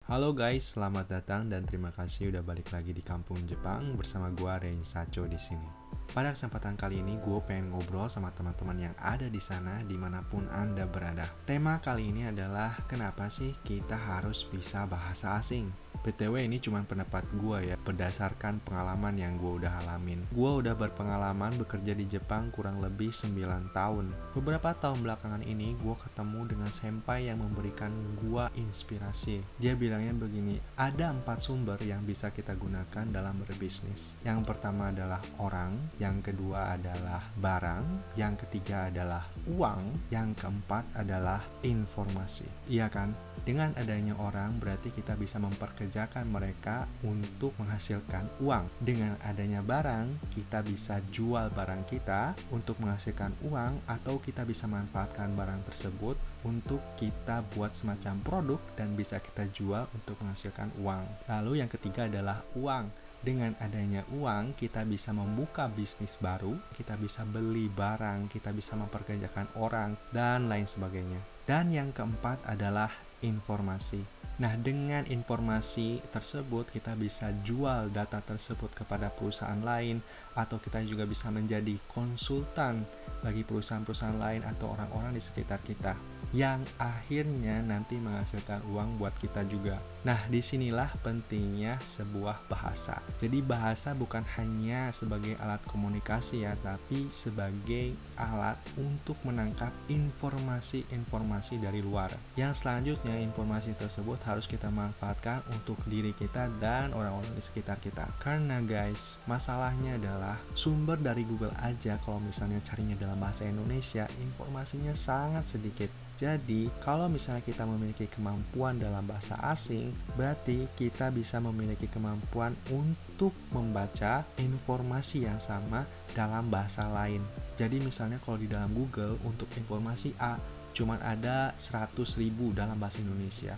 Halo guys, selamat datang dan terima kasih udah balik lagi di Kampung Jepang bersama gua Rein Sacho di sini. Pada kesempatan kali ini gue pengen ngobrol sama teman-teman yang ada di sana dimanapun Anda berada. Tema kali ini adalah kenapa sih kita harus bisa bahasa asing? BTW ini cuma pendapat gue ya, berdasarkan pengalaman yang gue udah alamin. Gue udah berpengalaman bekerja di Jepang kurang lebih 9 tahun. Beberapa tahun belakangan ini gue ketemu dengan senpai yang memberikan gue inspirasi. Dia bilangnya begini, ada 4 sumber yang bisa kita gunakan dalam berbisnis. Yang pertama adalah orang, yang kedua adalah barang, yang ketiga adalah uang, yang keempat adalah informasi. Iya kan? Dengan adanya orang berarti kita bisa memperkerjakan mereka untuk menghasilkan uang. Dengan adanya barang, kita bisa jual barang kita untuk menghasilkan uang, atau kita bisa manfaatkan barang tersebut untuk kita buat semacam produk dan bisa kita jual untuk menghasilkan uang. Lalu yang ketiga adalah uang. Dengan adanya uang, kita bisa membuka bisnis baru, kita bisa beli barang, kita bisa memperkerjakan orang, dan lain sebagainya. Dan yang keempat adalah informasi. Nah, dengan informasi tersebut kita bisa jual data tersebut kepada perusahaan lain, atau kita juga bisa menjadi konsultan bagi perusahaan-perusahaan lain atau orang-orang di sekitar kita, yang akhirnya nanti menghasilkan uang buat kita juga. Nah, disinilah pentingnya sebuah bahasa. Jadi bahasa bukan hanya sebagai alat komunikasi ya, tapi sebagai alat untuk menangkap informasi-informasi dari luar. Yang selanjutnya, informasi tersebut harus kita manfaatkan untuk diri kita dan orang-orang di sekitar kita. Karena guys, masalahnya adalah sumber dari Google aja kalau misalnya carinya dalam bahasa Indonesia, informasinya sangat sedikit. Jadi, kalau misalnya kita memiliki kemampuan dalam bahasa asing, berarti kita bisa memiliki kemampuan untuk membaca informasi yang sama dalam bahasa lain. Jadi, misalnya kalau di dalam Google untuk informasi A, cuma ada 100.000 dalam bahasa Indonesia.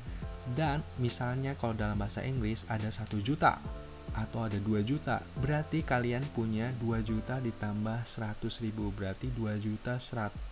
Dan misalnya kalau dalam bahasa Inggris ada 1 juta atau ada 2 juta, berarti kalian punya 2 juta ditambah 100.000, berarti 2.100.000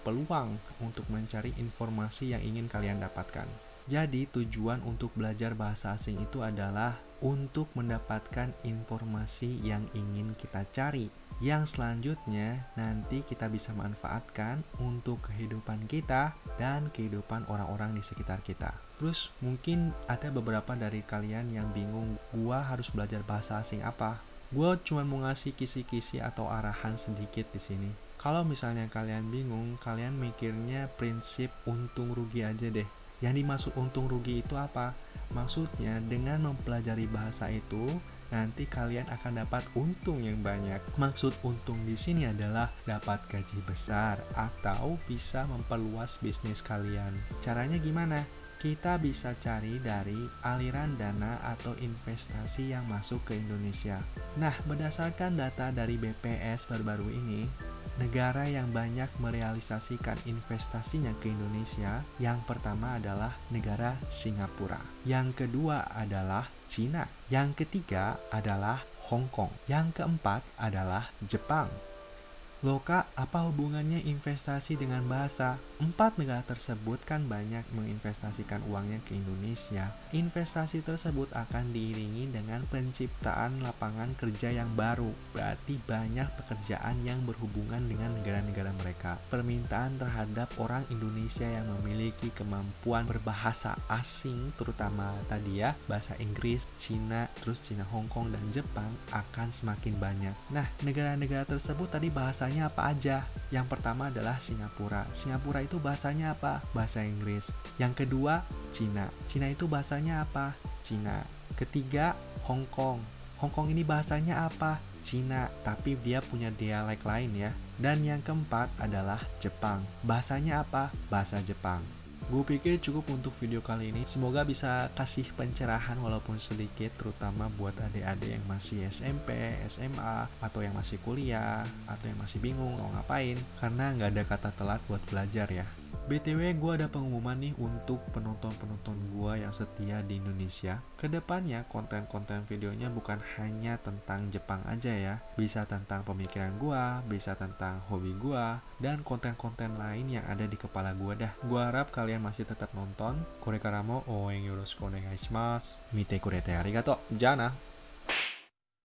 peluang untuk mencari informasi yang ingin kalian dapatkan. Jadi tujuan untuk belajar bahasa asing itu adalah untuk mendapatkan informasi yang ingin kita cari, yang selanjutnya nanti kita bisa manfaatkan untuk kehidupan kita dan kehidupan orang-orang di sekitar kita. Terus mungkin ada beberapa dari kalian yang bingung, gua harus belajar bahasa asing apa? Gua cuma mau ngasih kisi-kisi atau arahan sedikit di sini. Kalau misalnya kalian bingung, kalian mikirnya prinsip untung rugi aja deh. Yang dimaksud untung rugi itu apa? Maksudnya dengan mempelajari bahasa itu, nanti kalian akan dapat untung yang banyak. Maksud untung di sini adalah dapat gaji besar atau bisa memperluas bisnis kalian. Caranya gimana? Kita bisa cari dari aliran dana atau investasi yang masuk ke Indonesia. Nah, berdasarkan data dari BPS baru-baru ini, negara yang banyak merealisasikan investasinya ke Indonesia, yang pertama adalah negara Singapura, yang kedua adalah Cina, yang ketiga adalah Hong Kong, yang keempat adalah Jepang. Loh kak, apa hubungannya investasi dengan bahasa? 4 negara tersebut kan banyak menginvestasikan uangnya ke Indonesia. Investasi tersebut akan diiringi dengan penciptaan lapangan kerja yang baru. Berarti banyak pekerjaan yang berhubungan dengan negara-negara mereka. Permintaan terhadap orang Indonesia yang memiliki kemampuan berbahasa asing, terutama tadi ya, bahasa Inggris, Cina, terus Cina, Hong Kong, dan Jepang akan semakin banyak. Nah, negara-negara tersebut tadi bahasa apa aja? Yang pertama adalah Singapura. Singapura itu bahasanya apa? Bahasa Inggris. Yang kedua, Cina. Cina itu bahasanya apa? Cina. Ketiga, Hong Kong. Hong Kong ini bahasanya apa? Cina, tapi dia punya dialek lain ya. Dan yang keempat adalah Jepang. Bahasanya apa? Bahasa Jepang. Gue pikir cukup untuk video kali ini. Semoga bisa kasih pencerahan walaupun sedikit, terutama buat adik-adik yang masih SMP, SMA, atau yang masih kuliah, atau yang masih bingung mau ngapain. Karena nggak ada kata telat buat belajar ya. BTW, gue ada pengumuman nih untuk penonton-penonton gue yang setia di Indonesia. Kedepannya konten-konten videonya bukan hanya tentang Jepang aja ya. Bisa tentang pemikiran gue, bisa tentang hobi gue, dan konten-konten lain yang ada di kepala gue dah. Gue harap kalian masih tetap nonton. Korekaramo oen yoroshiku onegai shimasu. Mite kurete arigato. Jana!